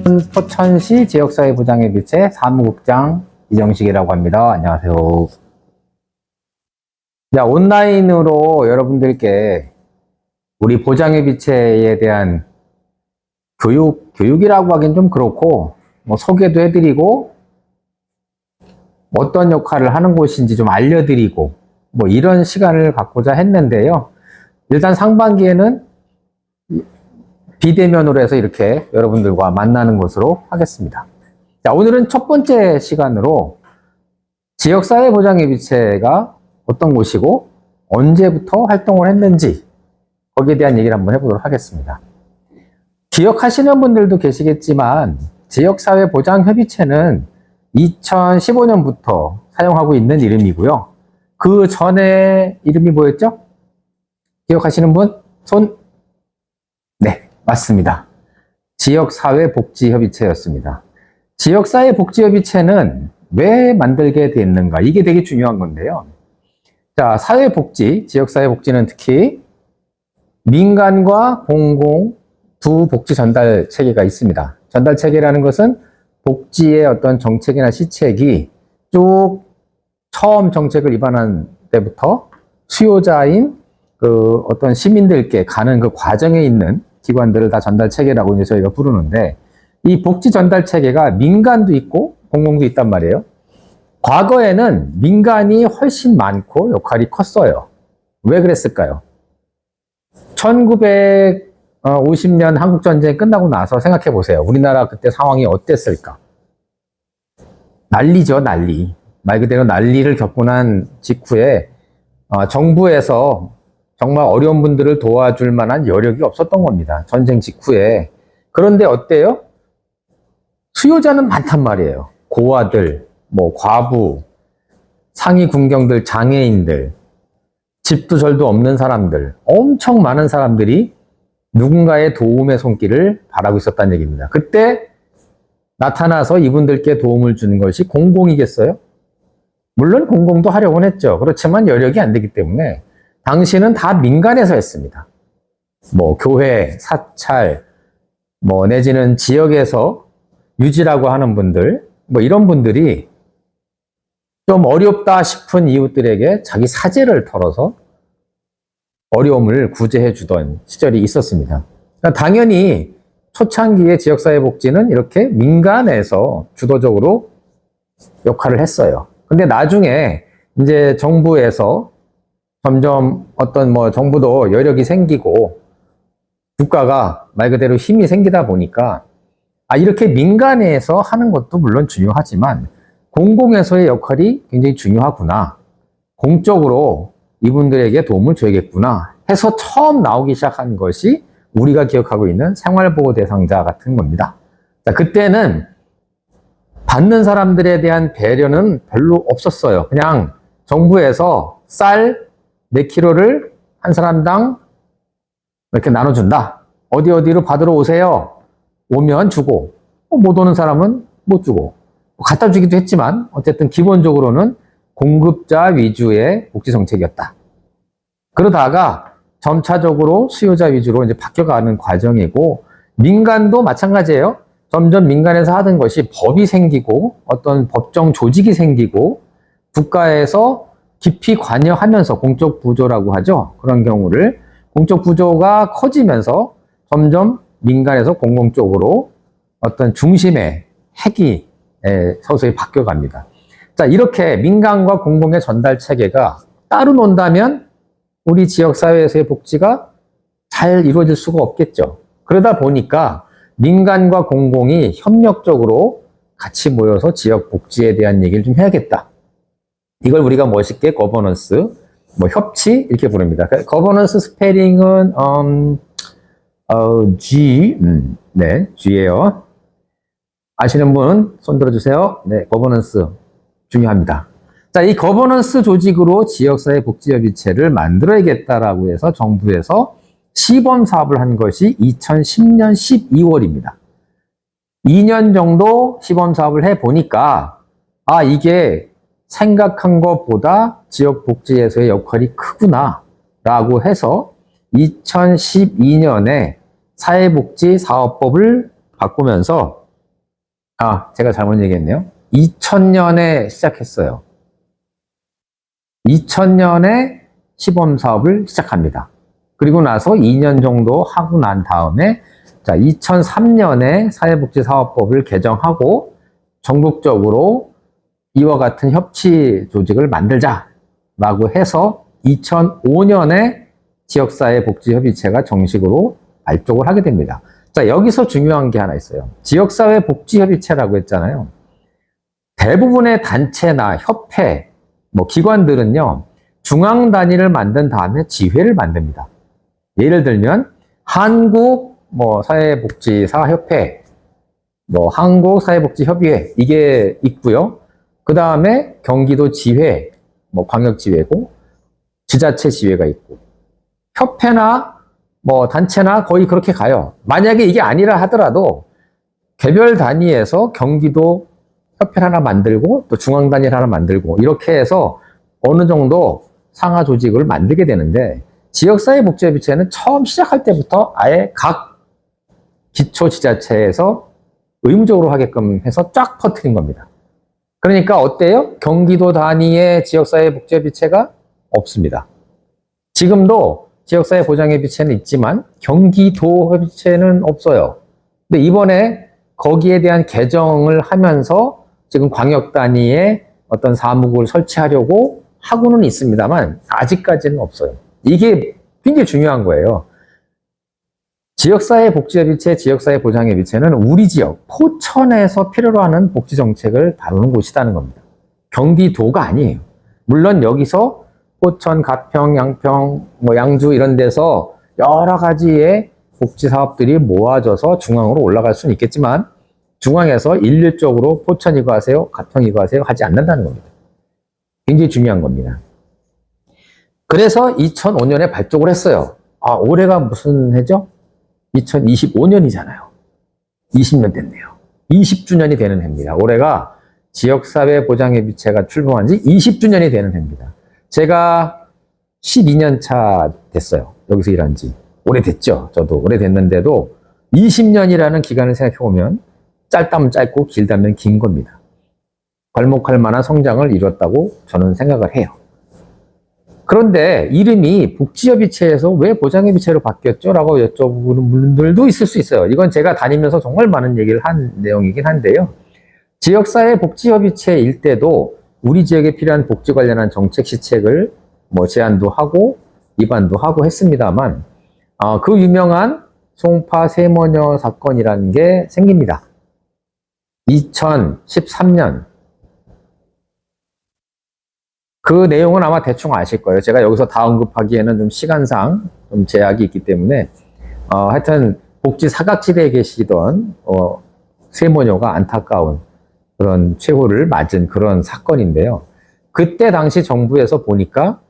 포천시 지역사회보장협의체 사무국장 이정식이라고 합니다. 안녕하세요. 자, 온라인으로 여러분들께 우리 보장협의체에 대한 교육이라고 하긴 좀 그렇고, 소개도 해드리고, 어떤 역할을 하는 곳인지 좀 알려드리고, 이런 시간을 갖고자 했는데요. 일단 상반기에는 비대면으로 해서 이렇게 여러분들과 만나는 것으로 하겠습니다. 자, 오늘은 첫 번째 시간으로 지역사회보장협의체가 어떤 곳이고 언제부터 활동을 했는지 거기에 대한 얘기를 한번 해보도록 하겠습니다. 기억하시는 분들도 계시겠지만 지역사회보장협의체는 2015년부터 사용하고 있는 이름이고요. 그 전에 이름이 뭐였죠? 기억하시는 분? 손? 네, 맞습니다. 지역사회복지협의체였습니다. 지역사회복지협의체는 왜 만들게 됐는가? 이게 되게 중요한 건데요. 자, 사회복지, 지역사회복지는 특히 민간과 공공 두 복지 전달 체계가 있습니다. 전달 체계라는 것은 복지의 어떤 정책이나 시책이 쭉 처음 정책을 입안한 때부터 수요자인 그 어떤 시민들께 가는 그 과정에 있는 기관들을 다 전달 체계라고 이제 저희가 부르는데, 이 복지 전달 체계가 민간도 있고 공공도 있단 말이에요. 과거에는 민간이 훨씬 많고 역할이 컸어요. 왜 그랬을까요? 1950년 한국전쟁 끝나고 나서 생각해 보세요. 우리나라 그때 상황이 어땠을까? 난리죠, 난리. 말 그대로 난리를 겪고 난 직후에 정부에서 정말 어려운 분들을 도와줄 만한 여력이 없었던 겁니다. 전쟁 직후에. 그런데 어때요? 수요자는 많단 말이에요. 고아들, 과부, 상위 군경들, 장애인들, 집도 절도 없는 사람들, 엄청 많은 사람들이 누군가의 도움의 손길을 바라고 있었다는 얘기입니다. 그때 나타나서 이분들께 도움을 주는 것이 공공이겠어요? 물론 공공도 하려고는 했죠. 그렇지만 여력이 안 되기 때문에 당시는 다 민간에서 했습니다. 교회, 사찰, 내지는 지역에서 유지라고 하는 분들, 이런 분들이 좀 어렵다 싶은 이웃들에게 자기 사재를 털어서 어려움을 구제해 주던 시절이 있었습니다. 그러니까 당연히 초창기의 지역사회복지는 이렇게 민간에서 주도적으로 역할을 했어요. 근데 나중에 이제 정부에서 점점 어떤 정부도 여력이 생기고 국가가 말 그대로 힘이 생기다 보니까 이렇게 민간에서 하는 것도 물론 중요하지만 공공에서의 역할이 굉장히 중요하구나. 공적으로 이분들에게 도움을 줘야겠구나 해서 처음 나오기 시작한 것이 우리가 기억하고 있는 생활보호 대상자 같은 겁니다. 자, 그때는 받는 사람들에 대한 배려는 별로 없었어요. 그냥 정부에서 쌀 몇 킬로를 한 사람당 이렇게 나눠준다. 어디로 받으러 오세요. 오면 주고, 못 오는 사람은 못 주고, 갖다 주기도 했지만 어쨌든 기본적으로는 공급자 위주의 복지 정책이었다. 그러다가 점차적으로 수요자 위주로 이제 바뀌어가는 과정이고, 민간도 마찬가지예요. 점점 민간에서 하던 것이 법이 생기고 어떤 법정 조직이 생기고 국가에서 깊이 관여하면서 공적 부조라고 하죠. 그런 경우를 공적 부조가 커지면서 점점 민간에서 공공 쪽으로 어떤 중심의 핵이 서서히 바뀌어갑니다. 자, 이렇게 민간과 공공의 전달 체계가 따로 논다면 우리 지역사회에서의 복지가 잘 이루어질 수가 없겠죠. 그러다 보니까 민간과 공공이 협력적으로 같이 모여서 지역 복지에 대한 얘기를 좀 해야겠다. 이걸 우리가 멋있게 거버넌스, 협치 이렇게 부릅니다. 거버넌스 스페링은 G예요. 아시는 분 손 들어주세요. 네, 거버넌스 중요합니다. 자, 이 거버넌스 조직으로 지역사회복지협의체를 만들어야겠다라고 해서 정부에서 시범 사업을 한 것이 2010년 12월입니다. 2년 정도 시범 사업을 해보니까 이게 생각한 것보다 지역복지에서의 역할이 크구나 라고 해서 2012년에 사회복지사업법을 바꾸면서 제가 잘못 얘기했네요. 2000년에 시작했어요. 2000년에 시범 사업을 시작합니다. 그리고 나서 2년 정도 하고 난 다음에 2003년에 사회복지사업법을 개정하고 전국적으로 이와 같은 협치 조직을 만들자라고 해서 2005년에 지역사회복지협의체가 정식으로 발족을 하게 됩니다. 여기서 중요한 게 하나 있어요. 지역사회복지협의체라고 했잖아요. 대부분의 단체나 협회, 기관들은요, 중앙 단위를 만든 다음에 지회를 만듭니다. 예를 들면, 한국 사회복지사협회, 한국사회복지협의회, 이게 있고요. 그 다음에 경기도 지회, 광역지회고, 지자체 지회가 있고, 협회나 단체나 거의 그렇게 가요. 만약에 이게 아니라 하더라도 개별 단위에서 경기도 협회를 하나 만들고 또 중앙 단위를 하나 만들고 이렇게 해서 어느 정도 상하 조직을 만들게 되는데 지역사회복지협의체는 처음 시작할 때부터 아예 각 기초지자체에서 의무적으로 하게끔 해서 쫙 퍼뜨린 겁니다. 그러니까 어때요? 경기도 단위의 지역사회복지협의체가 없습니다. 지금도 지역사회보장협의체는 있지만 경기도 협의체는 없어요. 근데 이번에 거기에 대한 개정을 하면서 지금 광역 단위의 어떤 사무국을 설치하려고 하고는 있습니다만 아직까지는 없어요. 이게 굉장히 중요한 거예요. 지역사회복지협의체, 지역사회보장협의체는 우리 지역, 포천에서 필요로 하는 복지정책을 다루는 곳이라는 겁니다. 경기도가 아니에요. 물론 여기서 포천, 가평, 양평, 양주 이런 데서 여러 가지의 복지 사업들이 모아져서 중앙으로 올라갈 수는 있겠지만 중앙에서 일률적으로 포천 이거 하세요, 가평 이거 하세요 하지 않는다는 겁니다. 굉장히 중요한 겁니다. 그래서 2005년에 발족을 했어요. 올해가 무슨 해죠? 2025년이잖아요. 20년 됐네요. 20주년이 되는 해입니다. 올해가 지역사회보장협의체가 출범한 지 20주년이 되는 해입니다. 제가 12년 차 됐어요. 여기서 일한 지. 오래됐죠. 저도 오래됐는데도 20년이라는 기간을 생각해보면 짧다면 짧고 길다면 긴 겁니다. 괄목할 만한 성장을 이뤘다고 저는 생각을 해요. 그런데 이름이 복지협의체에서 왜 보장협의체로 바뀌었죠? 라고 여쭤보는 분들도 있을 수 있어요. 이건 제가 다니면서 정말 많은 얘기를 한 내용이긴 한데요. 지역사회복지협의체일 때도 우리 지역에 필요한 복지 관련한 정책 시책을 제안도 하고 입안도 하고 했습니다만 그 유명한 송파 세모녀 사건이라는 게 생깁니다. 2013년 그 내용은 아마 대충 아실 거예요. 제가 여기서 다 언급하기에는 좀 시간상 좀 제약이 있기 때문에 하여튼 복지 사각지대에 계시던 세모녀가 안타까운 그런 최후를 맞은 그런 사건인데요. 그때 당시 정부에서 보니까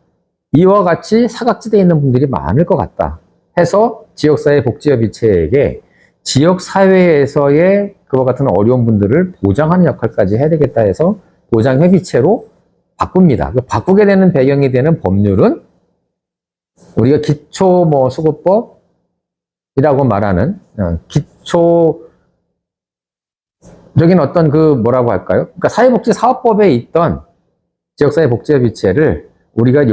이와 같이 사각지대에 있는 분들이 많을 것 같다 해서 지역사회복지협의체에게 지역사회에서의 그와 같은 어려운 분들을 보장하는 역할까지 해야 되겠다 해서 보장협의체로 바꿉니다. 바꾸게 되는 배경이 되는 법률은 우리가 기초수급법이라고 말하는 기초적인 어떤 뭐라고 할까요? 그러니까 사회복지사업법에 있던 지역사회복지협의체를 우리가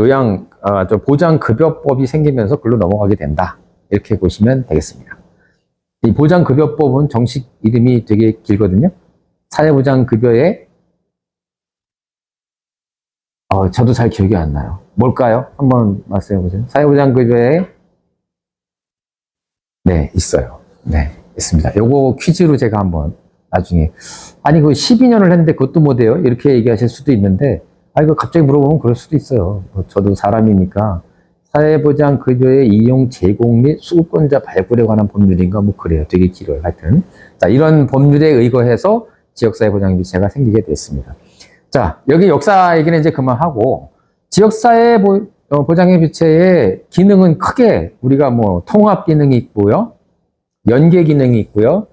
보장급여법이 생기면서 글로 넘어가게 된다. 이렇게 보시면 되겠습니다. 이 보장급여법은 정식 이름이 되게 길거든요. 사회보장급여의 저도 잘 기억이 안 나요. 뭘까요? 한번 말씀해 보세요. 사회보장급여에 네, 있어요. 네, 있습니다. 요거 퀴즈로 제가 한번 나중에 아니 12년을 했는데 그것도 못해요? 이렇게 얘기하실 수도 있는데 이거 갑자기 물어보면 그럴 수도 있어요. 저도 사람이니까 사회보장급여의 이용 제공 및 수급권자 발굴에 관한 법률인가 그래요. 되게 길어요. 하여튼 이런 법률에 의거해서 지역사회보장협의체가 생기게 됐습니다. 여기 역사 얘기는 이제 그만하고 지역사회보장협의체의 기능은 크게 우리가 통합 기능이 있고요. 연계 기능이 있고요.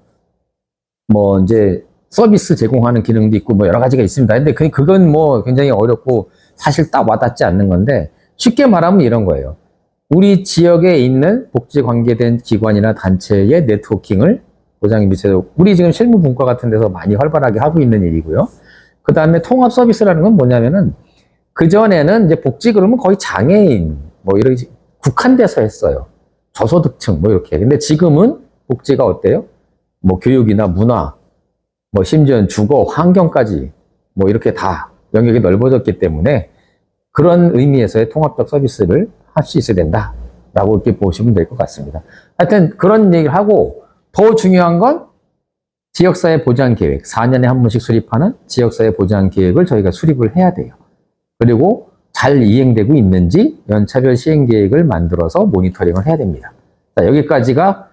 이제 서비스 제공하는 기능도 있고 여러 가지가 있습니다. 근데 그건 굉장히 어렵고 사실 딱 와닿지 않는 건데 쉽게 말하면 이런 거예요. 우리 지역에 있는 복지 관계된 기관이나 단체의 네트워킹을 보장협의체도 우리 지금 실무분과 같은 데서 많이 활발하게 하고 있는 일이고요. 그 다음에 통합 서비스라는 건 뭐냐면은 그전에는 이제 복지 그러면 거의 장애인 뭐 이렇게 국한돼서 했어요. 저소득층 뭐 이렇게. 근데 지금은 복지가 어때요? 뭐 교육이나 문화, 뭐 심지어는 주거, 환경까지 뭐 이렇게 다 영역이 넓어졌기 때문에 그런 의미에서의 통합적 서비스를 할 수 있어야 된다라고 이렇게 보시면 될 것 같습니다. 하여튼 그런 얘기를 하고 더 중요한 건 지역사회 보장 계획, 4년에 한 번씩 수립하는 지역사회 보장 계획을 저희가 수립을 해야 돼요. 그리고 잘 이행되고 있는지 연차별 시행 계획을 만들어서 모니터링을 해야 됩니다. 자, 여기까지가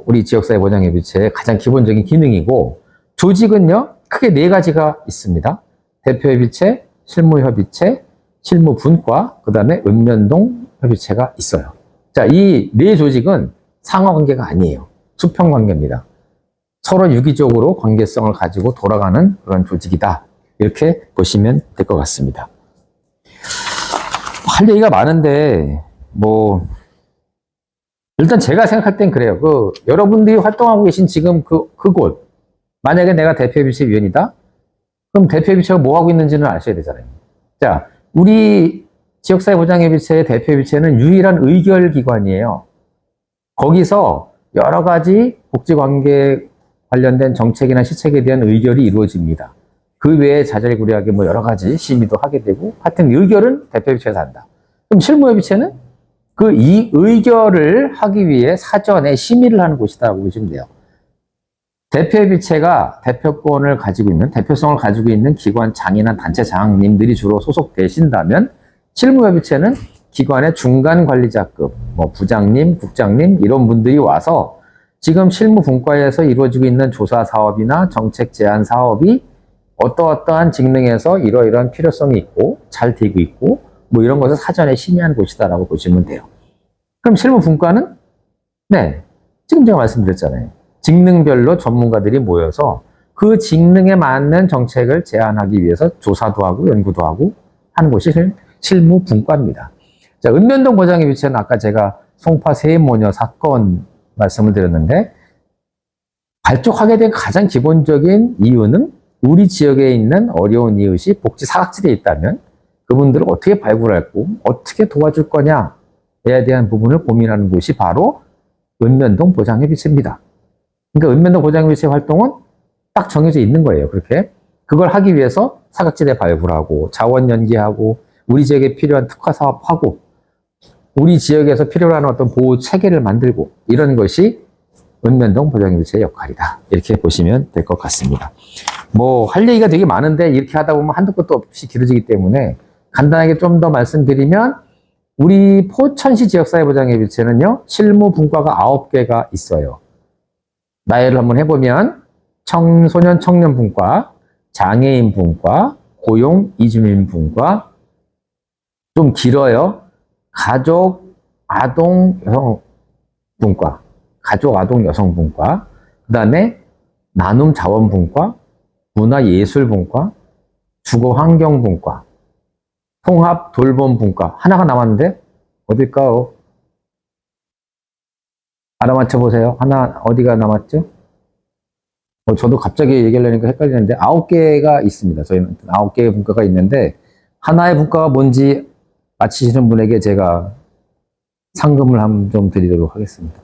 우리 지역사회 보장협의체의 가장 기본적인 기능이고 조직은요 크게 4가지가 있습니다. 대표협의체, 실무협의체, 실무분과, 그 다음에 읍면동 협의체가 있어요. 자, 이 4조직은 상하관계가 아니에요. 수평관계입니다. 서로 유기적으로 관계성을 가지고 돌아가는 그런 조직이다. 이렇게 보시면 될 것 같습니다. 할 얘기가 많은데 일단 제가 생각할 땐 그래요. 여러분들이 활동하고 계신 지금 그곳, 만약에 내가 대표협의체 위원이다? 그럼 대표협의체가 뭐 하고 있는지는 아셔야 되잖아요. 자, 우리 지역사회보장협의체의 대표협의체는 유일한 의결기관이에요. 거기서 여러 가지 복지관계 관련된 정책이나 시책에 대한 의결이 이루어집니다. 그 외에 자잘구레하게 여러 가지 심의도 하게 되고, 하여튼 의결은 대표협의체에서 한다. 그럼 실무협의체는 이 의결을 하기 위해 사전에 심의를 하는 곳이다라고 보시면 돼요. 대표협의체가 대표권을 가지고 있는, 대표성을 가지고 있는 기관 장이나 단체 장님들이 주로 소속되신다면, 실무협의체는 기관의 중간 관리자급, 부장님, 국장님, 이런 분들이 와서 지금 실무분과에서 이루어지고 있는 조사 사업이나 정책 제안 사업이 어떠한 직능에서 이러이러한 필요성이 있고, 잘 되고 있고, 이런 것을 사전에 심의한 곳이다라고 보시면 돼요. 그럼 실무분과는? 네. 지금 제가 말씀드렸잖아요. 직능별로 전문가들이 모여서 그 직능에 맞는 정책을 제안하기 위해서 조사도 하고 연구도 하고 하는 곳이 실무분과입니다. 자, 읍면동 보장협의체는 아까 제가 송파 세모녀 사건 말씀을 드렸는데 발족하게 된 가장 기본적인 이유는 우리 지역에 있는 어려운 이웃이 복지 사각지대에 있다면 그분들을 어떻게 발굴하고 어떻게 도와줄 거냐에 대한 부분을 고민하는 곳이 바로 읍면동 보장협의체입니다. 그러니까 읍면동 보장협의체 활동은 딱 정해져 있는 거예요. 그렇게 그걸 하기 위해서 사각지대 발굴하고 자원 연계하고 우리 지역에 필요한 특화 사업하고 우리 지역에서 필요로 하는 어떤 보호 체계를 만들고 이런 것이 읍면동 보장협의체의 역할이다. 이렇게 보시면 될 것 같습니다. 할 얘기가 되게 많은데 이렇게 하다 보면 한도 끝도 없이 길어지기 때문에 간단하게 좀 더 말씀드리면 우리 포천시 지역사회보장협의체는요, 실무분과가 9개가 있어요. 나열을 한번 해보면 청소년 청년분과, 장애인분과, 고용 이주민분과, 좀 길어요. 가족 아동 여성분과, 가족 아동 여성분과, 그 다음에 나눔 자원분과, 문화예술분과, 주거환경분과, 통합 돌봄분과. 하나가 남았는데 어딜까요? 알아맞혀 보세요. 하나 어디가 남았죠? 저도 갑자기 얘기하려니까 헷갈리는데 9개가 있습니다. 저희는 9개의 분과가 있는데 하나의 분과가 뭔지 맞히시는 분에게 제가 상금을 좀 드리도록 하겠습니다.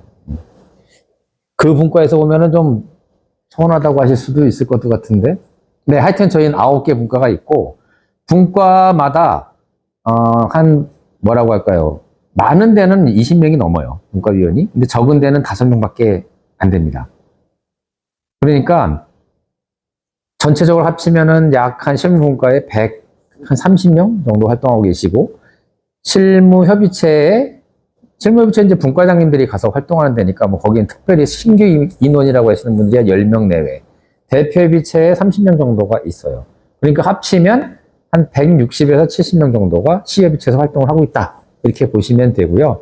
그 분과에서 보면은 좀 서운하다고 하실 수도 있을 것 같은데, 네, 하여튼 저희는 9개 분과가 있고 분과마다 뭐라고 할까요? 많은 데는 20명이 넘어요. 분과위원이. 근데 적은 데는 5명밖에 안 됩니다. 그러니까 전체적으로 합치면은 약 한 실무분과에 한 30명 정도 활동하고 계시고, 실무협의체 이제 분과장님들이 가서 활동하는 데니까 거기엔 특별히 신규 인원이라고 하시는 분들이 한 10명 내외, 대표협의체에 30명 정도가 있어요. 그러니까 합치면 한 160에서 70명 정도가 시협의체에서 활동을 하고 있다. 이렇게 보시면 되고요.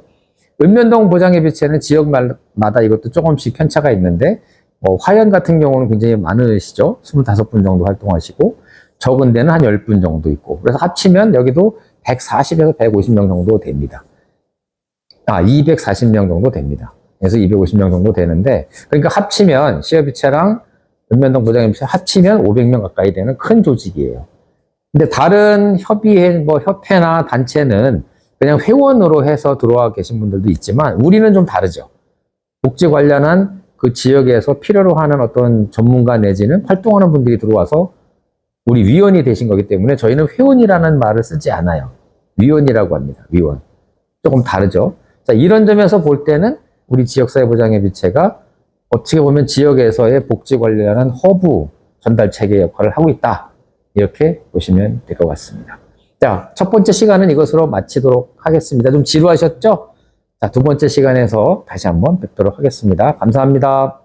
읍면동 보장협의체는 지역마다 이것도 조금씩 편차가 있는데, 화연 같은 경우는 굉장히 많으시죠. 25분 정도 활동하시고, 적은 데는 한 10분 정도 있고, 그래서 합치면 여기도 140에서 150명 정도 됩니다. 240명 정도 됩니다. 250명 정도 되는데, 그러니까 합치면 시협의체랑 읍면동 보장협의체 합치면 500명 가까이 되는 큰 조직이에요. 근데 다른 협회나 단체는 그냥 회원으로 해서 들어와 계신 분들도 있지만 우리는 좀 다르죠. 복지 관련한 그 지역에서 필요로 하는 어떤 전문가 내지는 활동하는 분들이 들어와서 우리 위원이 되신 거기 때문에 저희는 회원이라는 말을 쓰지 않아요. 위원이라고 합니다. 위원. 조금 다르죠. 자, 이런 점에서 볼 때는 우리 지역사회보장협의체가 어떻게 보면 지역에서의 복지 관련한 허브 전달 체계 역할을 하고 있다. 이렇게 보시면 될 것 같습니다. 자, 첫 번째 시간은 이것으로 마치도록 하겠습니다. 좀 지루하셨죠? 자, 두 번째 시간에서 다시 한번 뵙도록 하겠습니다. 감사합니다.